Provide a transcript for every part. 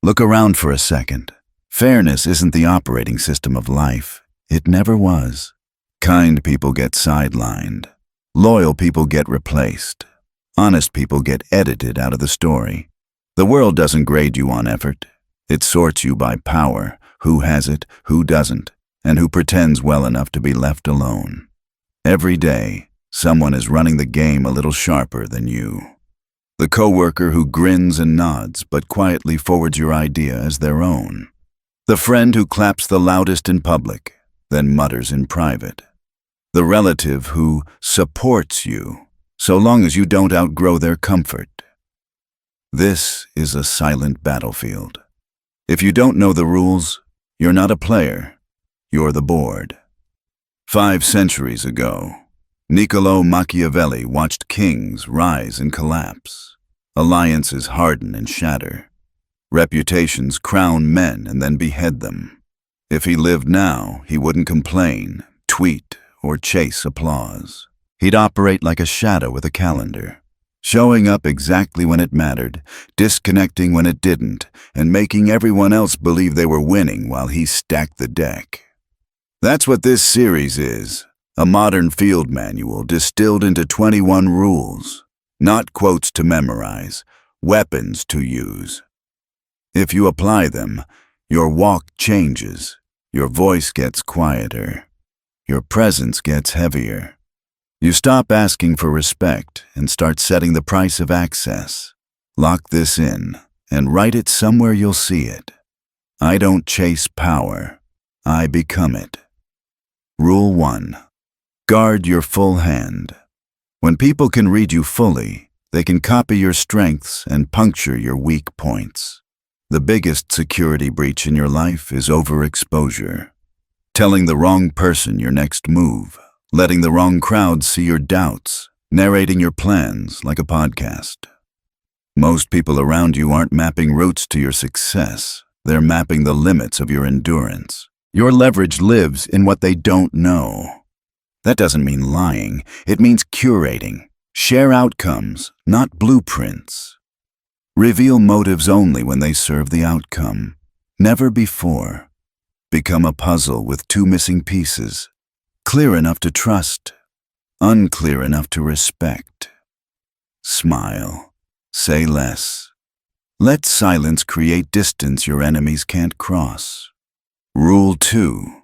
Look around for a second. Fairness isn't the operating system of life. It never was. Kind people get sidelined. Loyal people get replaced. Honest people get edited out of the story. The world doesn't grade you on effort. It sorts you by power, who has it, who doesn't, and who pretends well enough to be left alone. Every day, someone is running the game a little sharper than you. The coworker who grins and nods but quietly forwards your idea as their own. The friend who claps the loudest in public, then mutters in private. The relative who supports you, so long as you don't outgrow their comfort. This is a silent battlefield. If you don't know the rules, you're not a player, you're the board. 5 centuries ago, Niccolò Machiavelli watched kings rise and collapse, alliances harden and shatter, reputations crown men and then behead them. If he lived now, he wouldn't complain, tweet, or chase applause. He'd operate like a shadow with a calendar, showing up exactly when it mattered, disconnecting when it didn't, and making everyone else believe they were winning while he stacked the deck. That's what this series is, a modern field manual distilled into 21 rules, not quotes to memorize, weapons to use. If you apply them, your walk changes, your voice gets quieter, your presence gets heavier. You stop asking for respect and start setting the price of access. Lock this in and write it somewhere you'll see it. I don't chase power, I become it. Rule 1. Guard your full hand. When people can read you fully, they can copy your strengths and puncture your weak points. The biggest security breach in your life is overexposure. Telling the wrong person your next move, letting the wrong crowd see your doubts, narrating your plans like a podcast. Most people around you aren't mapping routes to your success. They're mapping the limits of your endurance. Your leverage lives in what they don't know. That doesn't mean lying. It means curating. Share outcomes, not blueprints. Reveal motives only when they serve the outcome, never before. Become a puzzle with 2 missing pieces. Clear enough to trust, unclear enough to respect. Smile. Say less. Let silence create distance your enemies can't cross. Rule 2.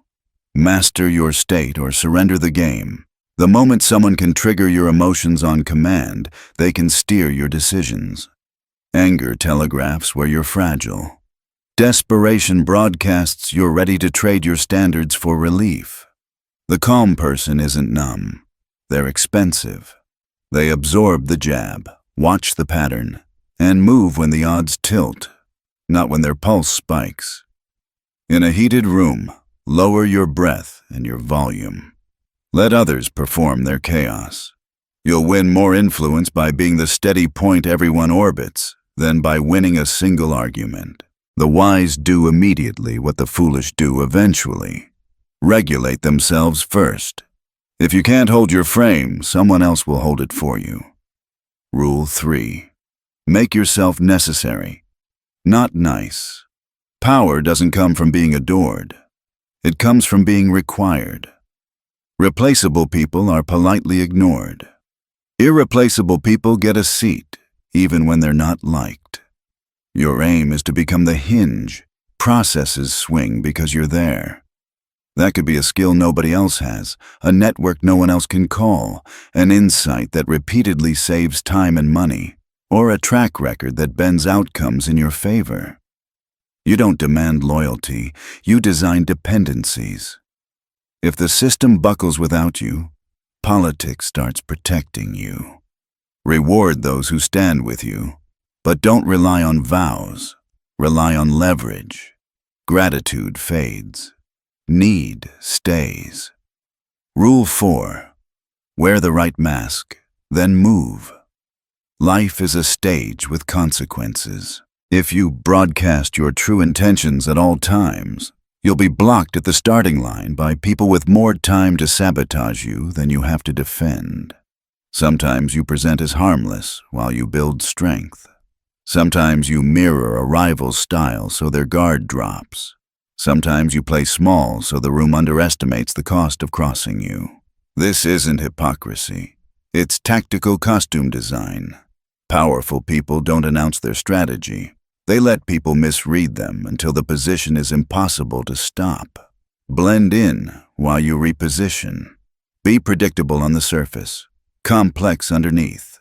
Master your state or surrender the game. The moment someone can trigger your emotions on command, they can steer your decisions. Anger telegraphs where you're fragile. Desperation broadcasts you're ready to trade your standards for relief. The calm person isn't numb. They're expensive. They absorb the jab, watch the pattern, and move when the odds tilt, not when their pulse spikes. In a heated room, lower your breath and your volume. Let others perform their chaos. You'll win more influence by being the steady point everyone orbits than by winning a single argument. The wise do immediately what the foolish do eventually. Regulate themselves first. If you can't hold your frame, someone else will hold it for you. Rule 3. Make yourself necessary, not nice. Power doesn't come from being adored. It comes from being required. Replaceable people are politely ignored. Irreplaceable people get a seat, even when they're not liked. Your aim is to become the hinge. Processes swing because you're there. That could be a skill nobody else has, a network no one else can call, an insight that repeatedly saves time and money, or a track record that bends outcomes in your favor. You don't demand loyalty, you design dependencies. If the system buckles without you, politics starts protecting you. Reward those who stand with you, but don't rely on vows. Rely on leverage. Gratitude fades. Need stays. Rule 4. Wear the right mask, then move. Life is a stage with consequences. If you broadcast your true intentions at all times, you'll be blocked at the starting line by people with more time to sabotage you than you have to defend. Sometimes you present as harmless while you build strength. Sometimes you mirror a rival's style so their guard drops. Sometimes you play small so the room underestimates the cost of crossing you. This isn't hypocrisy. It's tactical costume design. Powerful people don't announce their strategy. They let people misread them until the position is impossible to stop. Blend in while you reposition. Be predictable on the surface, complex underneath.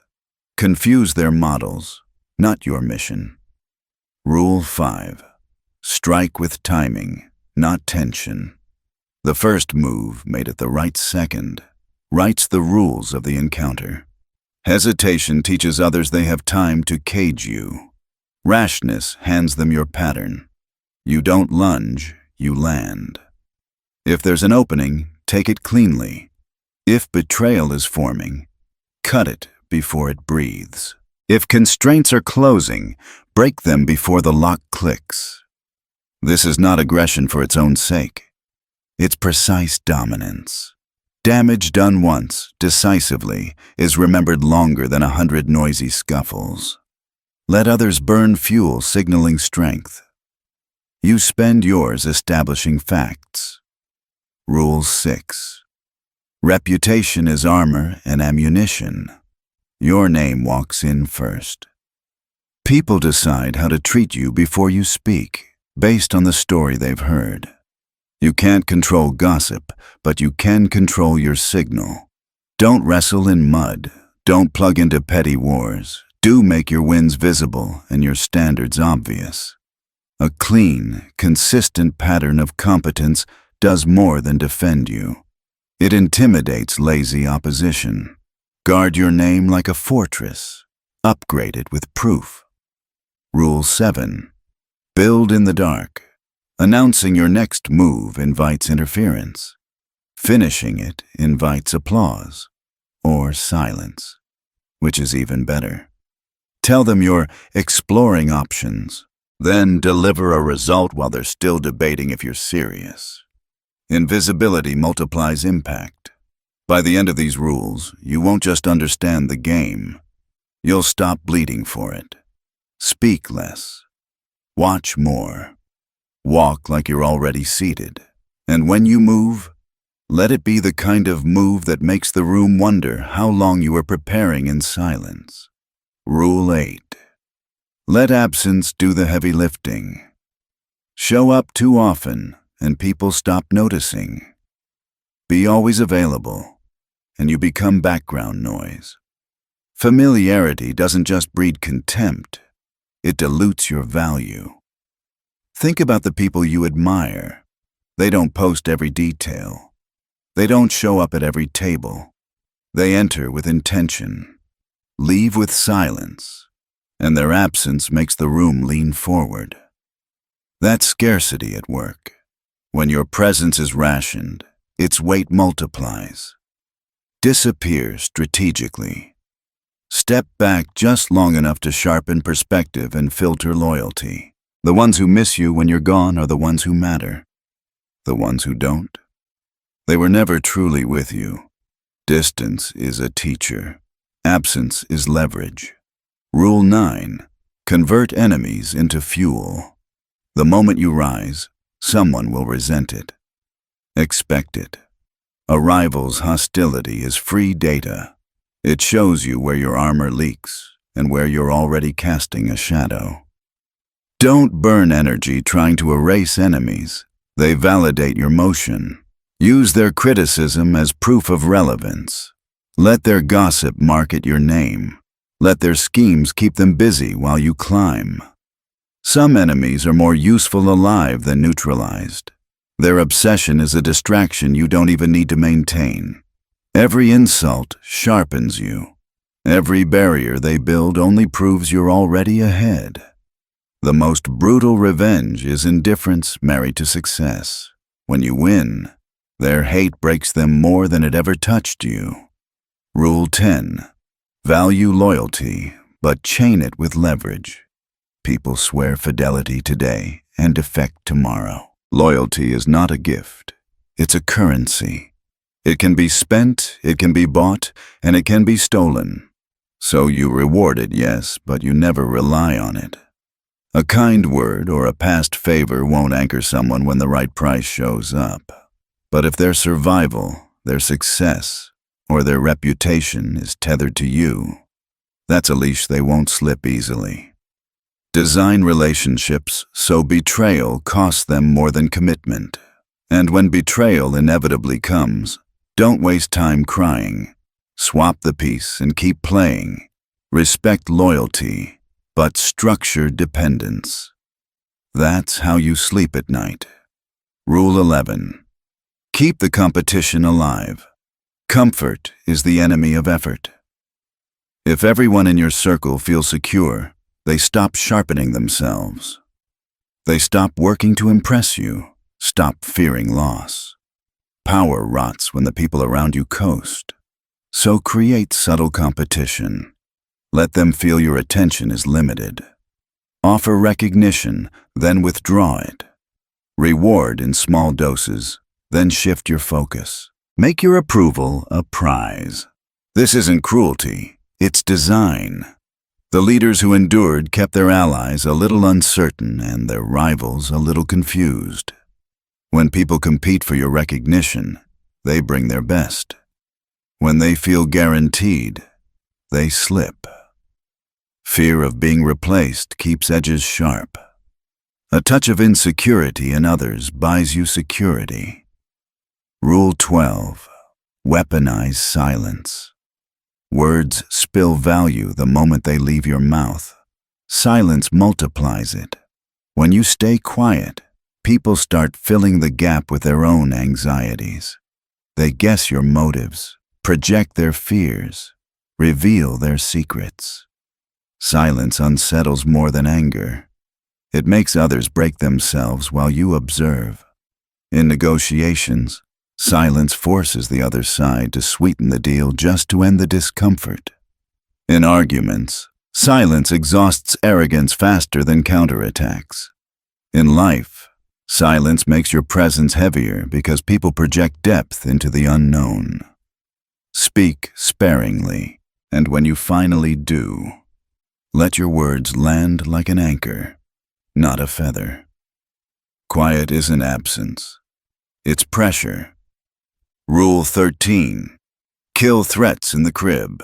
Confuse their models, not your mission. Rule 5. Strike with timing, not tension. The first move made at the right second writes the rules of the encounter. Hesitation teaches others they have time to cage you. Rashness hands them your pattern. You don't lunge, you land. If there's an opening, take it cleanly. If betrayal is forming, cut it before it breathes. If constraints are closing, break them before the lock clicks. This is not aggression for its own sake. It's precise dominance. Damage done once, decisively, is remembered longer than 100 noisy scuffles. Let others burn fuel signaling strength. You spend yours establishing facts. Rule 6. Reputation is armor and ammunition. Your name walks in first. People decide how to treat you before you speak, based on the story they've heard. You can't control gossip, but you can control your signal. Don't wrestle in mud. Don't plug into petty wars. Do make your wins visible and your standards obvious. A clean, consistent pattern of competence does more than defend you. It intimidates lazy opposition. Guard your name like a fortress. Upgrade it with proof. Rule 7. Build in the dark. Announcing your next move invites interference. Finishing it invites applause, or silence, which is even better. Tell them you're exploring options, then deliver a result while they're still debating if you're serious. Invisibility multiplies impact. By the end of these rules, you won't just understand the game. You'll stop bleeding for it. Speak less. Watch more. Walk like you're already seated. And when you move, let it be the kind of move that makes the room wonder how long you were preparing in silence. Rule 8. Let absence do the heavy lifting. Show up too often, and people stop noticing. Be always available, and you become background noise. Familiarity doesn't just breed contempt, it dilutes your value. Think about the people you admire. They don't post every detail. They don't show up at every table. They enter with intention, leave with silence, and their absence makes the room lean forward. That's scarcity at work. When your presence is rationed, its weight multiplies. Disappear strategically. Step back just long enough to sharpen perspective and filter loyalty. The ones who miss you when you're gone are the ones who matter. The ones who don't, they were never truly with you. Distance is a teacher. Absence is leverage. Rule 9. Convert enemies into fuel. The moment you rise, someone will resent it. Expect it. A rival's hostility is free data. It shows you where your armor leaks and where you're already casting a shadow. Don't burn energy trying to erase enemies. They validate your motion. Use their criticism as proof of relevance. Let their gossip market your name. Let their schemes keep them busy while you climb. Some enemies are more useful alive than neutralized. Their obsession is a distraction you don't even need to maintain. Every insult sharpens you. Every barrier they build only proves you're already ahead. The most brutal revenge is indifference married to success. When you win, their hate breaks them more than it ever touched you. Rule 10. Value loyalty, but chain it with leverage. People swear fidelity today and defect tomorrow. Loyalty is not a gift. It's a currency. It can be spent, it can be bought, and it can be stolen. So you reward it, yes, but you never rely on it. A kind word or a past favor won't anchor someone when the right price shows up. But if their survival, their success, or their reputation is tethered to you, that's a leash they won't slip easily. Design relationships so betrayal costs them more than commitment. And when betrayal inevitably comes, don't waste time crying. Swap the piece and keep playing. Respect loyalty, but structure dependence. That's how you sleep at night. Rule 11. Keep the competition alive. Comfort is the enemy of effort. If everyone in your circle feels secure, they stop sharpening themselves. They stop working to impress you, stop fearing loss. Power rots when the people around you coast. So create subtle competition. Let them feel your attention is limited. Offer recognition, then withdraw it. Reward in small doses, then shift your focus. Make your approval a prize. This isn't cruelty, it's design. The leaders who endured kept their allies a little uncertain and their rivals a little confused. When people compete for your recognition, they bring their best. When they feel guaranteed, they slip. Fear of being replaced keeps edges sharp. A touch of insecurity in others buys you security. Rule 12. Weaponize silence. Words spill value the moment they leave your mouth. Silence multiplies it. When you stay quiet, people start filling the gap with their own anxieties. They guess your motives, project their fears, reveal their secrets. Silence unsettles more than anger. It makes others break themselves while you observe. In negotiations, silence forces the other side to sweeten the deal just to end the discomfort. In arguments, silence exhausts arrogance faster than counterattacks. In life, silence makes your presence heavier because people project depth into the unknown. Speak sparingly, and when you finally do, let your words land like an anchor, not a feather. Quiet isn't absence, it's pressure. Rule 13. Kill threats in the crib.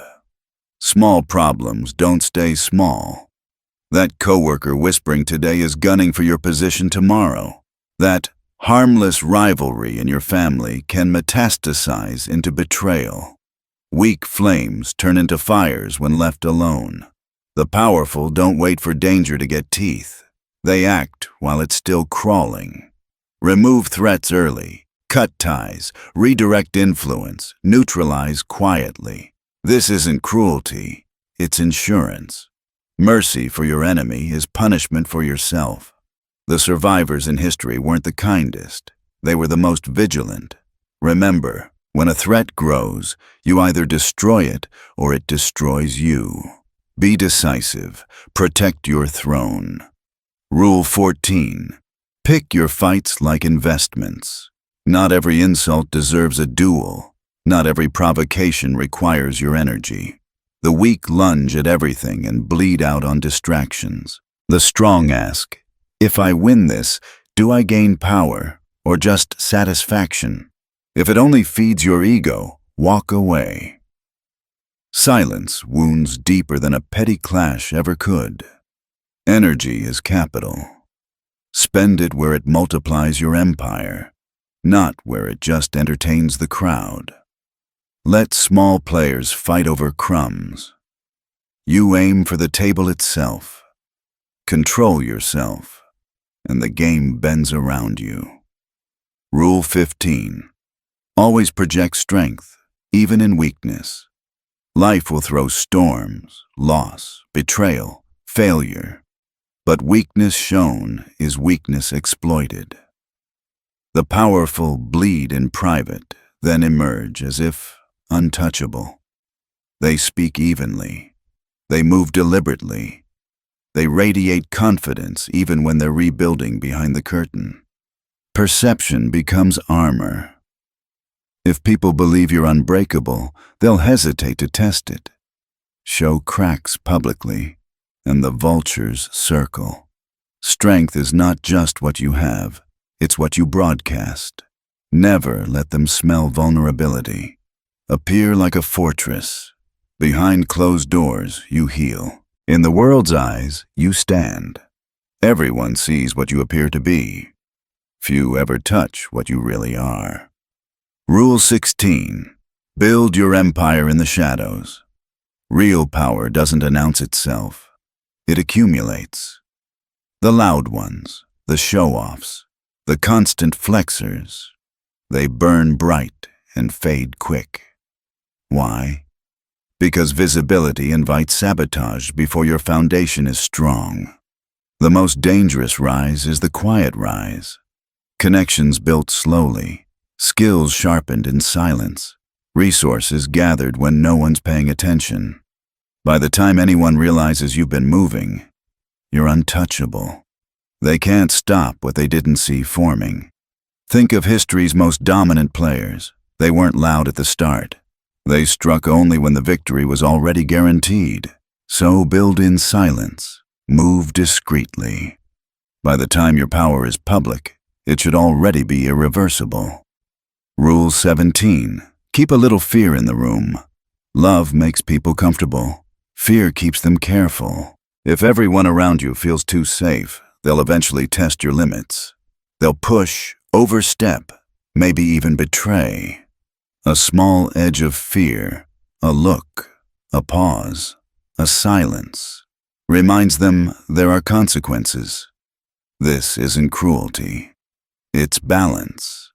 Small problems don't stay small. That coworker whispering today is gunning for your position tomorrow. That harmless rivalry in your family can metastasize into betrayal. Weak flames turn into fires when left alone. The powerful don't wait for danger to get teeth. They act while it's still crawling. Remove threats early. Cut ties, redirect influence, neutralize quietly. This isn't cruelty, it's insurance. Mercy for your enemy is punishment for yourself. The survivors in history weren't the kindest. They were the most vigilant. Remember, when a threat grows, you either destroy it or it destroys you. Be decisive. Protect your throne. Rule 14. Pick your fights like investments. Not every insult deserves a duel. Not every provocation requires your energy. The weak lunge at everything and bleed out on distractions. The strong ask, if I win this, do I gain power or just satisfaction? If it only feeds your ego, walk away. Silence wounds deeper than a petty clash ever could. Energy is capital. Spend it where it multiplies your empire, not where it just entertains the crowd. Let small players fight over crumbs. You aim for the table itself. Control yourself, and the game bends around you. Rule 15. Always project strength, even in weakness. Life will throw storms, loss, betrayal, failure. But weakness shown is weakness exploited. The powerful bleed in private, then emerge as if untouchable. They speak evenly. They move deliberately. They radiate confidence even when they're rebuilding behind the curtain. Perception becomes armor. If people believe you're unbreakable, they'll hesitate to test it. show cracks publicly, and the vultures circle. Strength is not just what you have, it's what you broadcast. Never let them smell vulnerability. Appear like a fortress. Behind closed doors, you heal. In the world's eyes, you stand. Everyone sees what you appear to be. Few ever touch what you really are. Rule 16. Build your empire in the shadows. Real power doesn't announce itself. It accumulates. The loud ones, the show-offs, the constant flexers, they burn bright and fade quick. Why? Because visibility invites sabotage before your foundation is strong. The most dangerous rise is the quiet rise. Connections built slowly, skills sharpened in silence, resources gathered when no one's paying attention. By the time anyone realizes you've been moving, you're untouchable. They can't stop what they didn't see forming. Think of history's most dominant players. They weren't loud at the start. They struck only when the victory was already guaranteed. So build in silence. Move discreetly. By the time your power is public, it should already be irreversible. Rule 17. Keep a little fear in the room. Love makes people comfortable. Fear keeps them careful. If everyone around you feels too safe, they'll eventually test your limits. They'll push, overstep, maybe even betray. A small edge of fear, a look, a pause, a silence, reminds them there are consequences. This isn't cruelty. It's balance.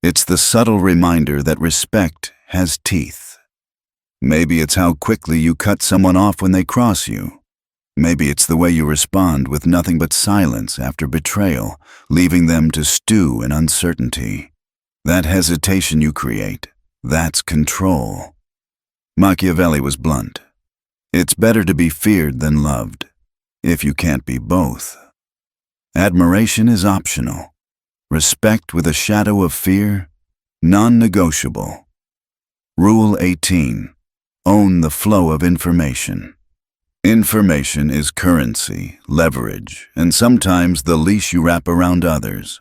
It's the subtle reminder that respect has teeth. Maybe it's how quickly you cut someone off when they cross you. Maybe it's the way you respond with nothing but silence after betrayal, leaving them to stew in uncertainty. That hesitation you create, that's control. Machiavelli was blunt. It's better to be feared than loved, if you can't be both. Admiration is optional. Respect with a shadow of fear, non-negotiable. Rule 18. Own the flow of information. Information is currency, leverage, and sometimes the leash you wrap around others.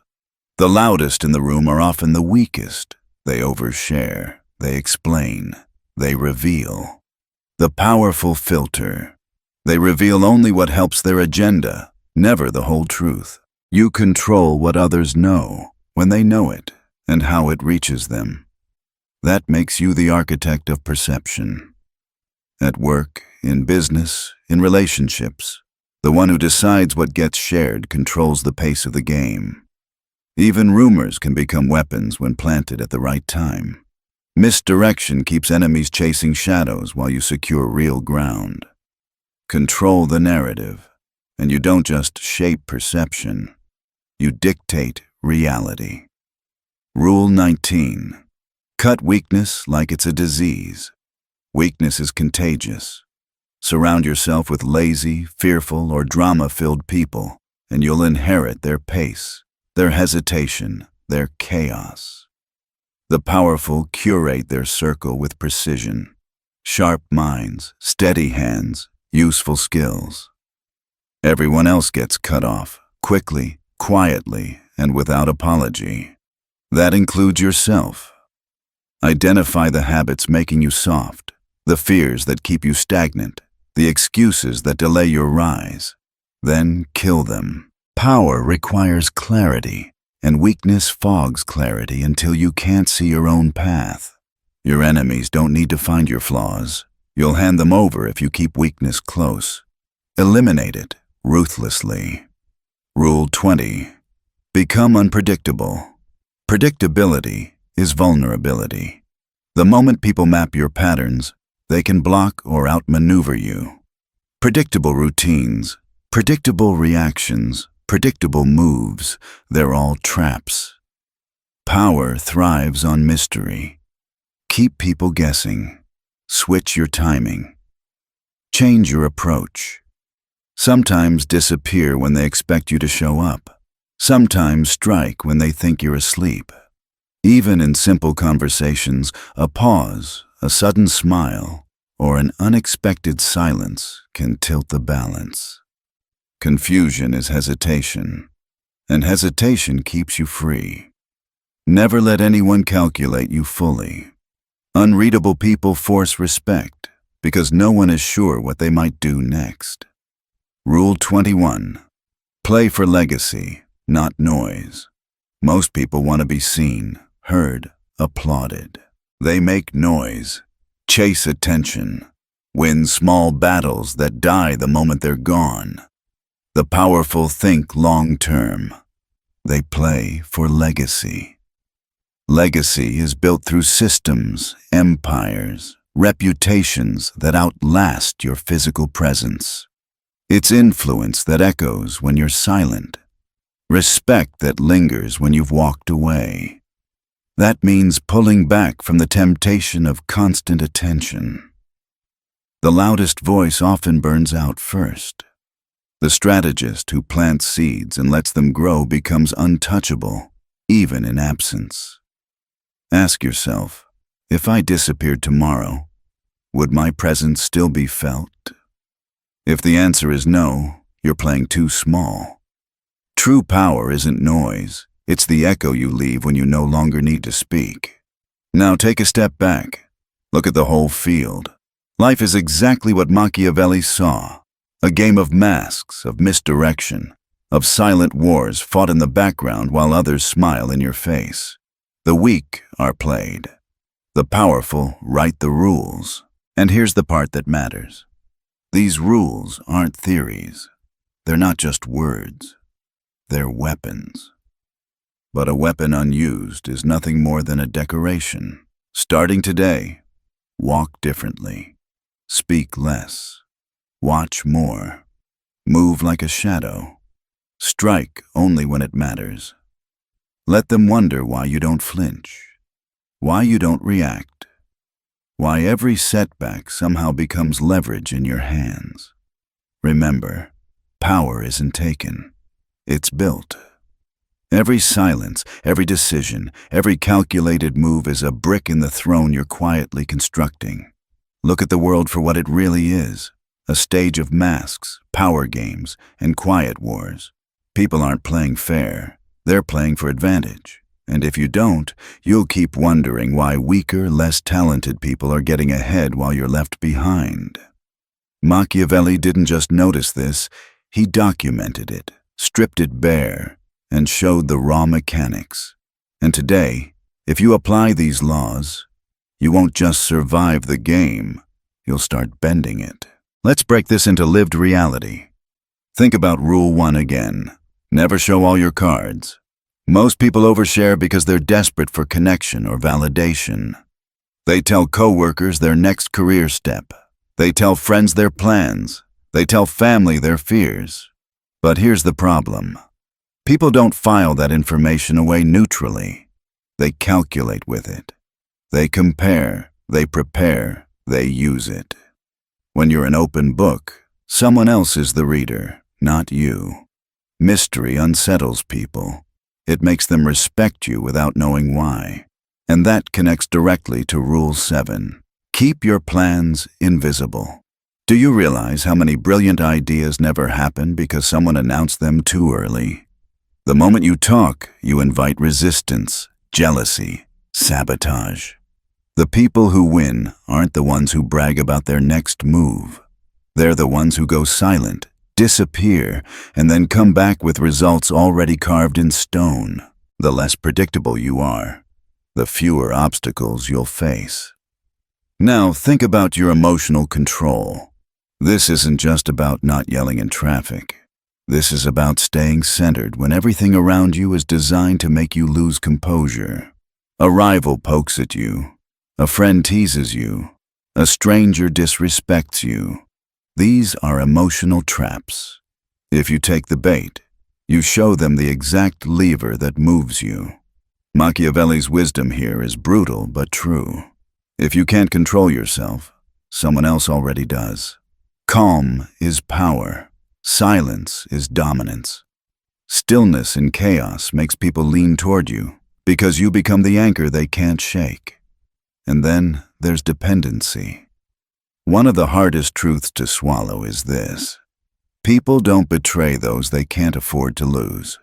The loudest in the room are often the weakest. They overshare, they explain, they reveal. The powerful filter. They reveal only what helps their agenda, never the whole truth. You control what others know, when they know it, and how it reaches them. That makes you the architect of perception. At work, in business, in relationships, the one who decides what gets shared controls the pace of the game. Even rumors can become weapons when planted at the right time. Misdirection keeps enemies chasing shadows while you secure real ground. Control the narrative, and you don't just shape perception, you dictate reality. Rule 19. Cut weakness like it's a disease. Weakness is contagious. Surround yourself with lazy, fearful, or drama-filled people, and you'll inherit their pace, their hesitation, their chaos. The powerful curate their circle with precision. Sharp minds, steady hands, useful skills. Everyone else gets cut off, quickly, quietly, and without apology. That includes yourself. Identify the habits making you soft, the fears that keep you stagnant, the excuses that delay your rise. Then kill them. Power requires clarity, and weakness fogs clarity until you can't see your own path. Your enemies don't need to find your flaws. You'll hand them over if you keep weakness close. Eliminate it ruthlessly. Rule 20. Become unpredictable. Predictability is vulnerability. The moment people map your patterns, they can block or outmaneuver you. Predictable routines, predictable reactions, predictable moves, they're all traps. Power thrives on mystery. Keep people guessing. Switch your timing. Change your approach. Sometimes disappear when they expect you to show up. Sometimes strike when they think you're asleep. Even in simple conversations, a pause, a sudden smile, or an unexpected silence can tilt the balance. Confusion is hesitation, and hesitation keeps you free. Never let anyone calculate you fully. Unreadable people force respect because no one is sure what they might do next. Rule 21. Play for legacy, not noise. Most people want to be seen, heard, applauded. They make noise, chase attention, win small battles that die the moment they're gone. The powerful think long-term. They play for legacy. Legacy is built through systems, empires, reputations that outlast your physical presence. It's influence that echoes when you're silent. Respect that lingers when you've walked away. That means pulling back from the temptation of constant attention. The loudest voice often burns out first. The strategist who plants seeds and lets them grow becomes untouchable, even in absence. Ask yourself, if I disappeared tomorrow, would my presence still be felt? If the answer is no, you're playing too small. True power isn't noise, it's the echo you leave when you no longer need to speak. Now take a step back. Look at the whole field. Life is exactly what Machiavelli saw. A game of masks, of misdirection, of silent wars fought in the background while others smile in your face. The weak are played. The powerful write the rules. And here's the part that matters. These rules aren't theories. They're not just words. They're weapons. But a weapon unused is nothing more than a decoration. Starting today, walk differently. Speak less. Watch more. Move like a shadow. Strike only when it matters. Let them wonder why you don't flinch, why you don't react, why every setback somehow becomes leverage in your hands. Remember, power isn't taken, it's built. Every silence, every decision, every calculated move is a brick in the throne you're quietly constructing. Look at the world for what it really is. A stage of masks, power games, and quiet wars. People aren't playing fair. They're playing for advantage. And if you don't, you'll keep wondering why weaker, less talented people are getting ahead while you're left behind. Machiavelli didn't just notice this, he documented it, stripped it bare, and showed the raw mechanics. And today, if you apply these laws, you won't just survive the game, you'll start bending it. Let's break this into lived reality. Think about Rule 1 again. Never show all your cards. Most people overshare because they're desperate for connection or validation. They tell coworkers their next career step. They tell friends their plans. They tell family their fears. But here's the problem. People don't file that information away neutrally. They calculate with it. They compare, they prepare, they use it. When you're an open book, someone else is the reader, not you. Mystery unsettles people. It makes them respect you without knowing why. And that connects directly to Rule 7. Keep your plans invisible. Do you realize how many brilliant ideas never happen because someone announced them too early? The moment you talk, you invite resistance, jealousy, sabotage. The people who win aren't the ones who brag about their next move. They're the ones who go silent, disappear, and then come back with results already carved in stone. The less predictable you are, the fewer obstacles you'll face. Now think about your emotional control. This isn't just about not yelling in traffic. This is about staying centered when everything around you is designed to make you lose composure. A rival pokes at you. A friend teases you. A stranger disrespects you. These are emotional traps. If you take the bait, you show them the exact lever that moves you. Machiavelli's wisdom here is brutal but true. If you can't control yourself, someone else already does. Calm is power. Silence is dominance. Stillness in chaos makes people lean toward you because you become the anchor they can't shake. And then there's dependency. One of the hardest truths to swallow is this. People don't betray those they can't afford to lose.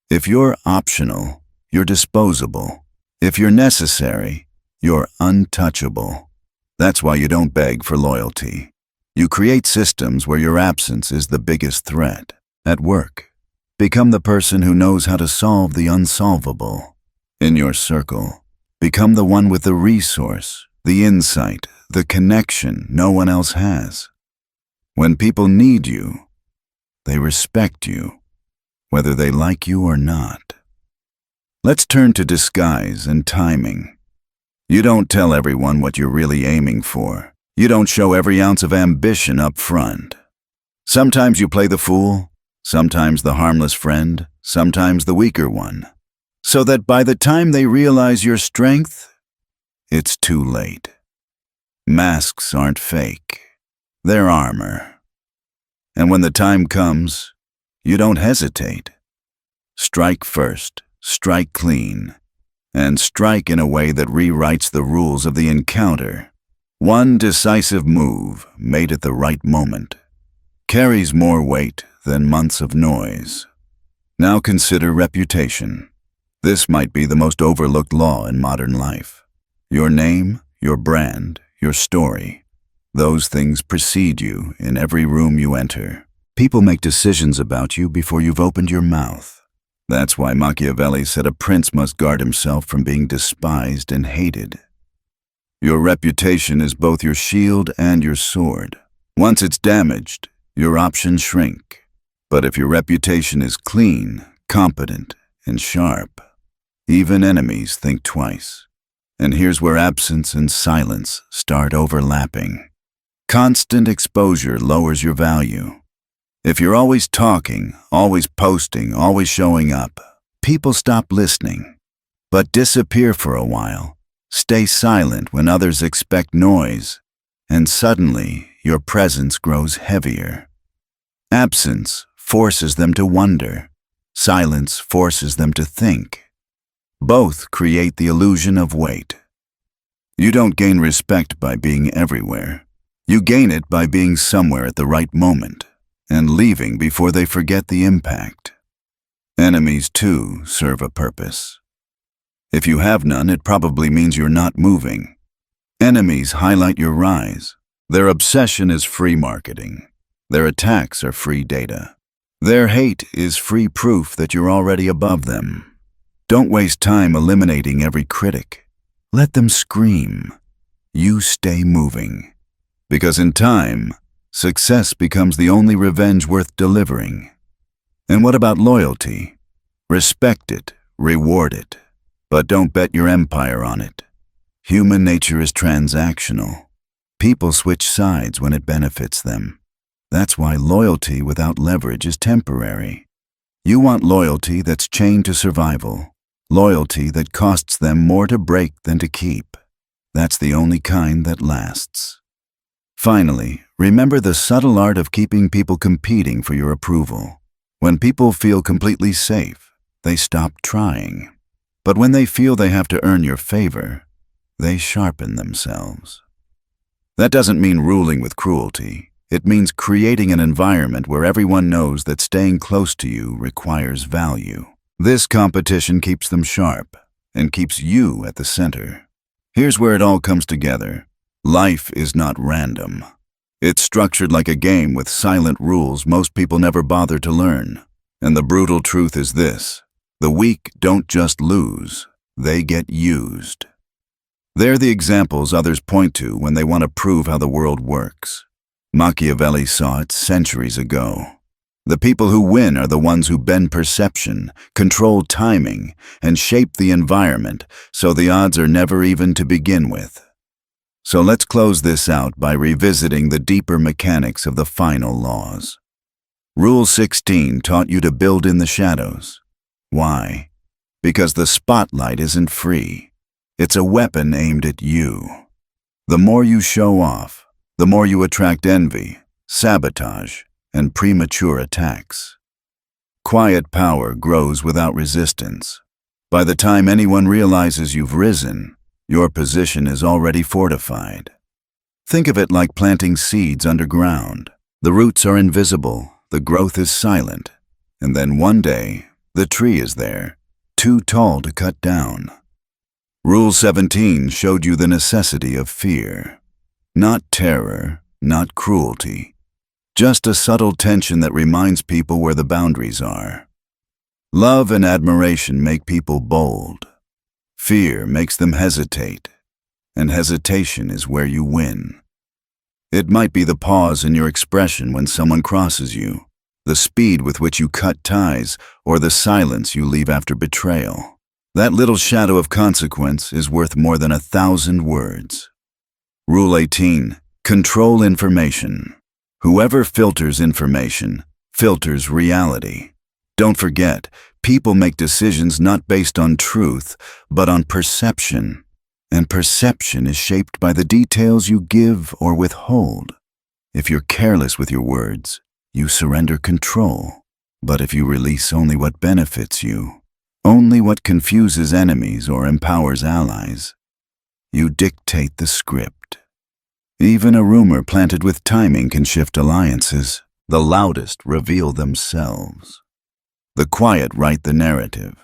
If you're optional, you're disposable. If you're necessary, you're untouchable. That's why you don't beg for loyalty. You create systems where your absence is the biggest threat. At work, become the person who knows how to solve the unsolvable. In your circle, become the one with the resource, the insight, the connection no one else has. When people need you, they respect you, whether they like you or not. Let's turn to disguise and timing. You don't tell everyone what you're really aiming for. You don't show every ounce of ambition up front. Sometimes you play the fool, sometimes the harmless friend, sometimes the weaker one, so that by the time they realize your strength, it's too late. Masks aren't fake. They're armor. And when the time comes, you don't hesitate. Strike first, strike clean, and strike in a way that rewrites the rules of the encounter. One decisive move, made at the right moment, carries more weight than months of noise. Now consider reputation. This might be the most overlooked law in modern life. Your name, your brand, your story. Those things precede you in every room you enter. People make decisions about you before you've opened your mouth. That's why Machiavelli said a prince must guard himself from being despised and hated. Your reputation is both your shield and your sword. Once it's damaged, your options shrink. But if your reputation is clean, competent, and sharp, even enemies think twice. And here's where absence and silence start overlapping. Constant exposure lowers your value. If you're always talking, always posting, always showing up, people stop listening. But disappear for a while. Stay silent when others expect noise, and suddenly your presence grows heavier. Absence forces them to wonder. Silence forces them to think. Both create the illusion of weight. You don't gain respect by being everywhere. You gain it by being somewhere at the right moment and leaving before they forget the impact. Enemies, too, serve a purpose. If you have none, it probably means you're not moving. Enemies highlight your rise. Their obsession is free marketing. Their attacks are free data. Their hate is free proof that you're already above them. Don't waste time eliminating every critic. Let them scream. You stay moving. Because in time, success becomes the only revenge worth delivering. And what about loyalty? Respect it, reward it, but don't bet your empire on it. Human nature is transactional. People switch sides when it benefits them. That's why loyalty without leverage is temporary. You want loyalty that's chained to survival. Loyalty that costs them more to break than to keep. That's the only kind that lasts. Finally, remember the subtle art of keeping people competing for your approval. When people feel completely safe, they stop trying. But when they feel they have to earn your favor, they sharpen themselves. That doesn't mean ruling with cruelty. It means creating an environment where everyone knows that staying close to you requires value. This competition keeps them sharp and keeps you at the center. Here's where it all comes together. Life is not random. It's structured like a game with silent rules most people never bother to learn. And the brutal truth is this: the weak don't just lose, they get used. They're the examples others point to when they want to prove how the world works. Machiavelli saw it centuries ago. The people who win are the ones who bend perception, control timing, and shape the environment so the odds are never even to begin with. So let's close this out by revisiting the deeper mechanics of the final laws. Rule 16 taught you to build in the shadows. Why? Because the spotlight isn't free. It's a weapon aimed at you. The more you show off, the more you attract envy, sabotage, and premature attacks. Quiet power grows without resistance. By the time anyone realizes you've risen, your position is already fortified. Think of it like planting seeds underground. The roots are invisible, the growth is silent, and then one day, the tree is there, too tall to cut down. Rule 17 showed you the necessity of fear. Not terror, not cruelty. Just a subtle tension that reminds people where the boundaries are. Love and admiration make people bold. Fear makes them hesitate, and hesitation is where you win. It might be the pause in your expression when someone crosses you, the speed with which you cut ties, or the silence you leave after betrayal. That little shadow of consequence is worth more than 1,000 words. Rule 18. Control information. Whoever filters information filters reality. Don't forget, people make decisions not based on truth, but on perception. And perception is shaped by the details you give or withhold. If you're careless with your words, you surrender control. But if you release only what benefits you, only what confuses enemies or empowers allies, you dictate the script. Even a rumor planted with timing can shift alliances. The loudest reveal themselves. The quiet write the narrative.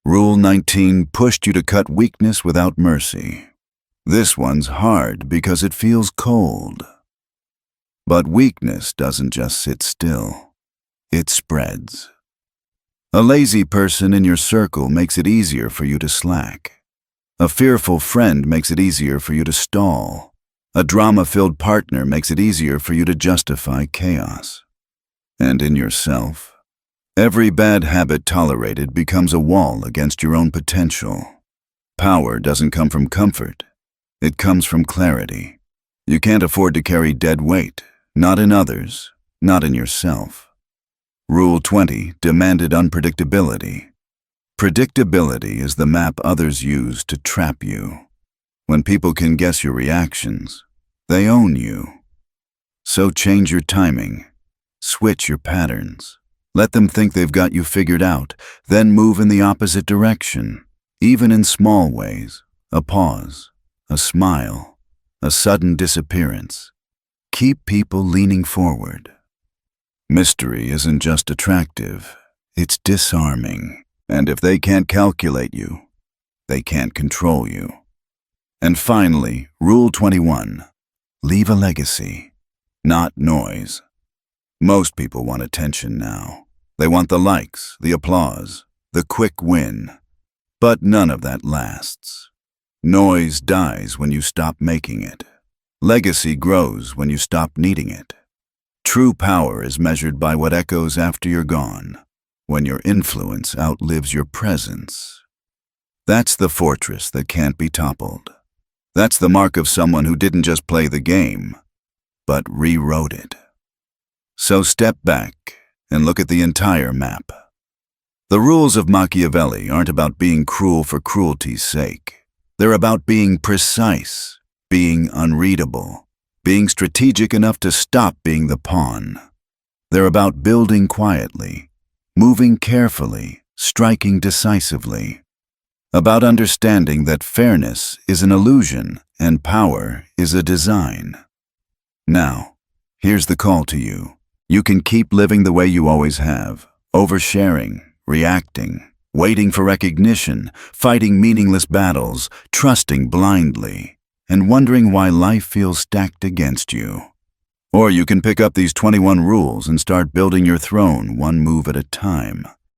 Rule 19 pushed you to cut weakness without mercy. This one's hard because it feels cold. But weakness doesn't just sit still. It spreads. A lazy person in your circle makes it easier for you to slack. A fearful friend makes it easier for you to stall. A drama-filled partner makes it easier for you to justify chaos. And in yourself, every bad habit tolerated becomes a wall against your own potential. Power doesn't come from comfort. It comes from clarity. You can't afford to carry dead weight, not in others, not in yourself. Rule 20 demanded unpredictability. Predictability is the map others use to trap you. When people can guess your reactions, they own you. So change your timing. Switch your patterns. Let them think they've got you figured out, then move in the opposite direction, even in small ways. A pause, a smile, a sudden disappearance. Keep people leaning forward. Mystery isn't just attractive, it's disarming. And if they can't calculate you, they can't control you. And finally, Rule 21. Leave a legacy, not noise. Most people want attention now. They want the likes, the applause, the quick win. But none of that lasts. Noise dies when you stop making it. Legacy grows when you stop needing it. True power is measured by what echoes after you're gone, when your influence outlives your presence. That's the fortress that can't be toppled. That's the mark of someone who didn't just play the game, but rewrote it. So step back and look at the entire map. The rules of Machiavelli aren't about being cruel for cruelty's sake. They're about being precise, being unreadable, being strategic enough to stop being the pawn. They're about building quietly, moving carefully, striking decisively. About understanding that fairness is an illusion and power is a design. Now, here's the call to you. You can keep living the way you always have, oversharing, reacting, waiting for recognition, fighting meaningless battles, trusting blindly, and wondering why life feels stacked against you. Or you can pick up these 21 rules and start building your throne one move at a time.